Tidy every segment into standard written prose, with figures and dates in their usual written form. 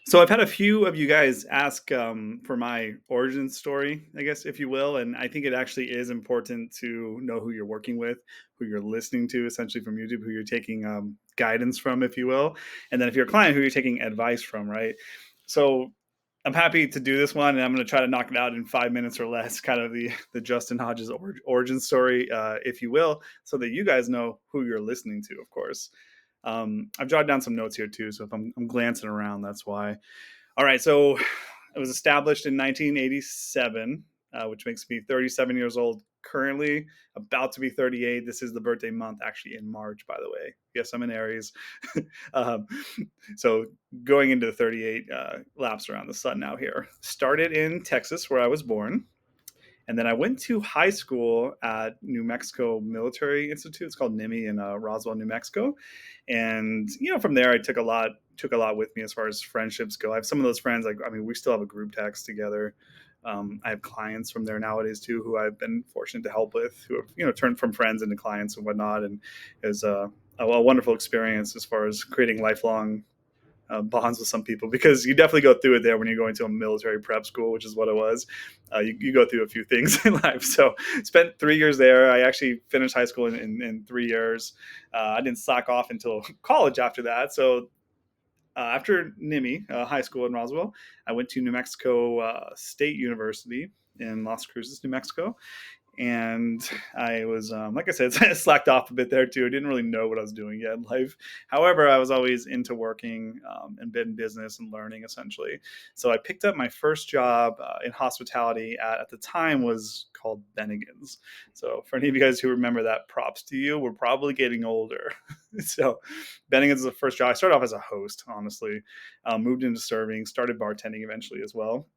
So I've had a few of you guys ask for my origin story, I guess, if you will, and I think it actually is important to know who you're working with, who you're listening to, essentially from YouTube, who you're taking guidance from, if you will, and then if you're a client, who you're taking advice from, right? So I'm happy to do this one, and I'm going to try to knock it out in 5 minutes or less, kind of the Justin Hodges origin story, if you will, so that you guys know who you're listening to, of course. I've jotted down some notes here too, so if I'm glancing around, that's why. All right, so it was established in 1987, which makes me 37 years old currently, about to be 38. This is the birthday month, actually in March, by the way. Yes, I'm in Aries. um, so going into the 38 laps around the sun now here. Started in Texas, where I was born. And then I went to high school at New Mexico Military Institute. It's called NIMI in Roswell, New Mexico. And from there, I took a lot with me as far as friendships go. I have some of those friends. Like, I mean, we still have a group text together. I have clients from there nowadays too, who I've been fortunate to help with, who have turned from friends into clients and whatnot. And is a wonderful experience as far as creating lifelong bonds with some people, because you definitely go through it there when you're going to a military prep school, which is what it was. You go through a few things in life. So spent 3 years there. I actually finished high school in 3 years. I didn't slack off until college after that. So after NIMI, high school in Roswell, I went to New Mexico State University in Las Cruces, New Mexico. And I was, like I said, slacked off a bit there too. I didn't really know what I was doing yet in life. However, I was always into working and been in business and learning, essentially. So I picked up my first job in hospitality at the time was called Bennigan's. So for any of you guys who remember that, props to you. We're probably getting older. So Bennigan's is the first job. I started off as a host, honestly. Moved into serving, started bartending eventually as well.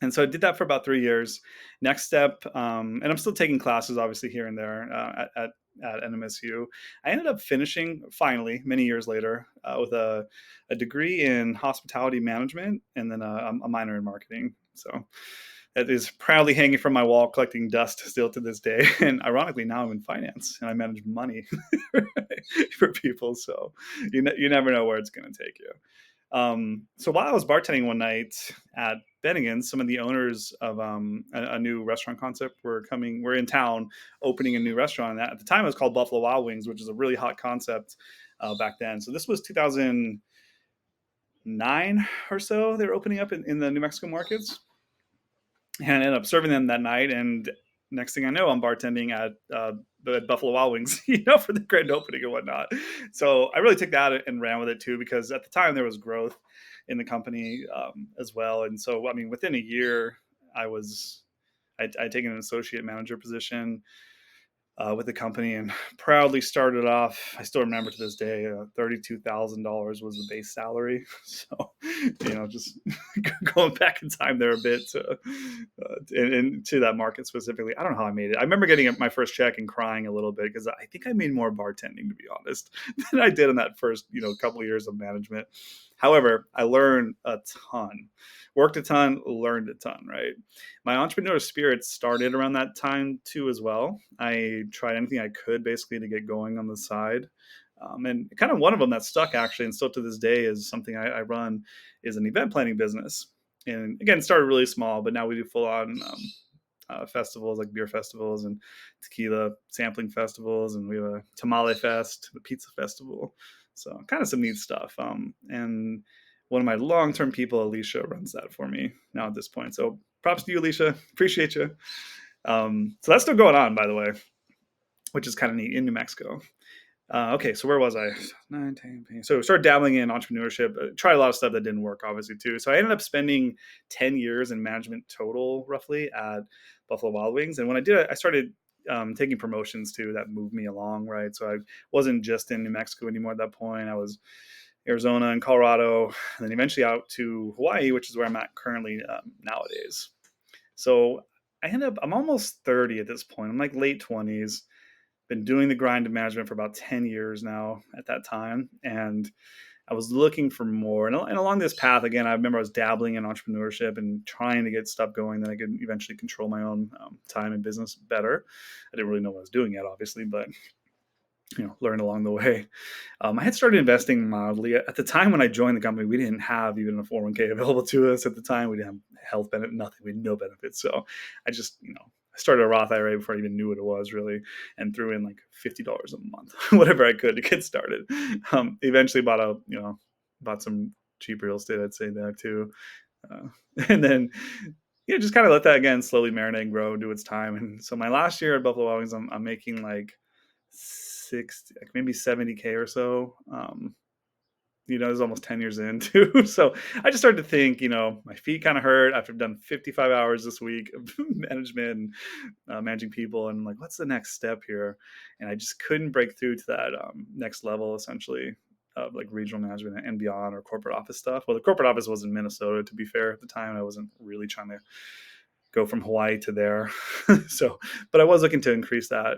And so I did that for about 3 years. Next step, and I'm still taking classes, obviously, here and there at NMSU. I ended up finishing, finally, many years later, with a degree in hospitality management and then a minor in marketing. So that is proudly hanging from my wall, collecting dust still to this day. And ironically, now I'm in finance and I manage money for people. So you never know where it's going to take you. So while I was bartending one night at Bennigan's, some of the owners of a new restaurant concept were in town, opening a new restaurant. At the time, it was called Buffalo Wild Wings, which is a really hot concept back then. So this was 2009 or so. They were opening up in the New Mexico markets, and I ended up serving them that night. And next thing I know, I'm bartending at the Buffalo Wild Wings, for the grand opening and whatnot. So I really took that and ran with it too, because at the time there was growth in the company as well. And so, I mean, within a year, I'd taken an associate manager position with the company and proudly started off. I still remember to this day, $32,000 was the base salary. So, just going back in time there a bit and to that market specifically. I don't know how I made it. I remember getting my first check and crying a little bit because I think I made more bartending, to be honest, than I did in that first, couple of years of management. However, I learned a ton, worked a ton, learned a ton, right? My entrepreneur spirit started around that time too, as well. I tried anything I could basically to get going on the side. And kind of one of them that stuck actually, and still to this day, is something I run, is an event planning business. And again, it started really small, but now we do full on festivals like beer festivals and tequila sampling festivals, and we have a Tamale Fest, the pizza festival. So kind of some neat stuff. And one of my long-term people, Alicia, runs that for me now at this point. So props to you, Alicia. Appreciate you. So that's still going on, by the way, which is kind of neat in New Mexico. Okay, so where was I? 19. So started dabbling in entrepreneurship. Tried a lot of stuff that didn't work, obviously, too. So I ended up spending 10 years in management total, roughly, at Buffalo Wild Wings. And when I did it, I started taking promotions too. That moved me along, right? So I wasn't just in New Mexico anymore at that point. I was Arizona and Colorado, and then eventually out to Hawaii, which is where I'm at currently nowadays. So I'm almost 30 at this point. I'm like late 20s, been doing the grind of management for about 10 years now at that time. And I was looking for more. And along this path, again, I remember I was dabbling in entrepreneurship and trying to get stuff going that I could eventually control my own time and business better. I didn't really know what I was doing yet, obviously, but learn along the way. I had started investing mildly at the time when I joined the company. We didn't have even a 401k available to us at the time. We didn't have health benefit, nothing. We had no benefits. So I just, I started a Roth IRA before I even knew what it was really, and threw in like $50 a month, whatever I could to get started. Eventually bought some cheap real estate. I'd say there too, uh, and then just kind of let that again slowly marinate and grow and do its time. And so my last year at Buffalo Wild Wings, I'm making like 60, like maybe 70K or so. It was almost 10 years in too. So I just started to think, my feet kind of hurt after I've done 55 hours this week of management and managing people. And I'm like, what's the next step here? And I just couldn't break through to that next level, essentially, of like regional management and beyond, or corporate office stuff. Well, the corporate office was in Minnesota, to be fair, at the time. I wasn't really trying to go from Hawaii to there. So, but I was looking to increase that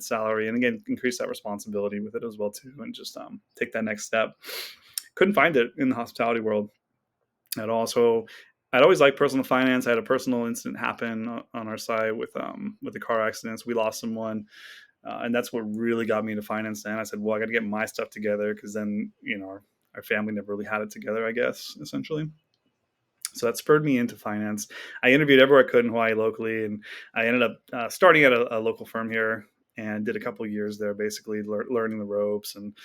salary, and again, increase that responsibility with it as well too, and just take that next step. Couldn't find it in the hospitality world at all. So I'd always liked personal finance. I had a personal incident happen on our side with the car accidents. We lost someone, and that's what really got me into finance. And I said, well, I got to get my stuff together, because then our family never really had it together, I guess, essentially. So that spurred me into finance. I interviewed everywhere I could in Hawaii locally, and I ended up starting at a local firm here, and did a couple of years there, basically learning the ropes and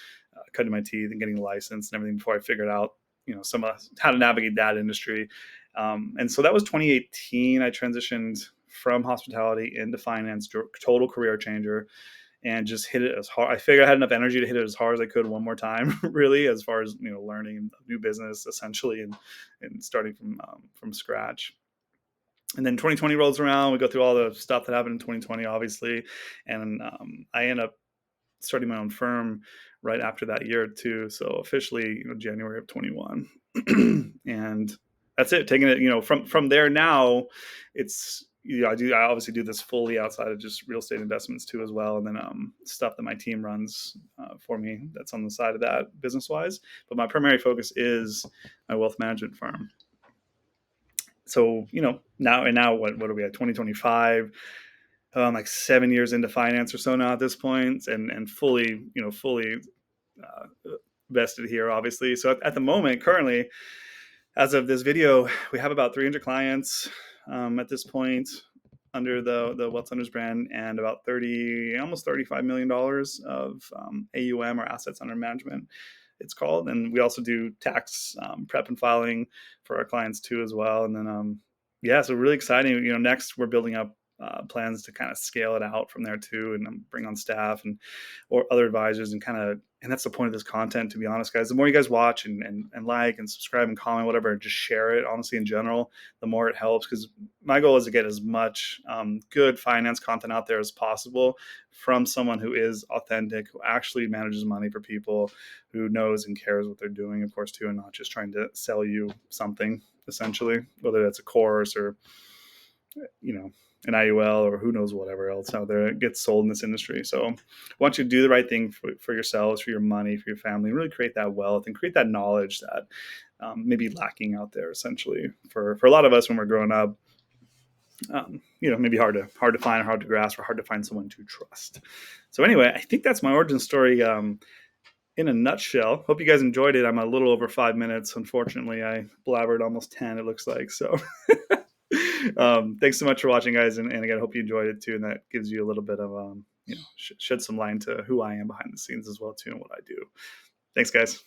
cutting my teeth and getting licensed and everything before I figured out, some how to navigate that industry. And so that was 2018. I transitioned from hospitality into finance, total career changer, and just hit it as hard. I figured I had enough energy to hit it as hard as I could one more time, really, as far as learning a new business essentially, and starting from scratch. And then 2020 rolls around. We go through all the stuff that happened in 2020, obviously, and I end up starting my own firm right after that year too. So officially, January of 21, and that's it. Taking it, from there now, it's I obviously do this fully outside of just real estate investments too as well, and then stuff that my team runs for me that's on the side of that business wise. But my primary focus is my wealth management firm. So now what are we at, 2025? Like 7 years into finance or so now at this point, and fully uh, vested here, obviously. So at the moment, currently, as of this video, we have about 300 clients at this point under the WealthTenders brand, and about almost $35 million of AUM, or assets under management, it's called. And we also do tax prep and filing for our clients too as well. And then yeah, so really exciting. Next we're building up plans to kind of scale it out from there too, and bring on staff or other advisors, and that's the point of this content, to be honest, guys. The more you guys watch and like and subscribe and comment, whatever, just share it, honestly, in general, the more it helps, because my goal is to get as much good finance content out there as possible from someone who is authentic, who actually manages money for people, who knows and cares what they're doing, of course, too, and not just trying to sell you something, essentially, whether that's a course or an IUL, or who knows whatever else out there gets sold in this industry. So I want you to do the right thing for yourselves, for your money, for your family, and really create that wealth and create that knowledge that may be lacking out there, essentially, for a lot of us when we're growing up. Maybe hard to find, or hard to grasp, or hard to find someone to trust. So anyway, I think that's my origin story in a nutshell. Hope you guys enjoyed it. I'm a little over 5 minutes. Unfortunately, I blabbered almost 10, it looks like. So thanks so much for watching, guys. And again, I hope you enjoyed it too. And that gives you a little bit of, shed some light into who I am behind the scenes as well too, and what I do. Thanks, guys.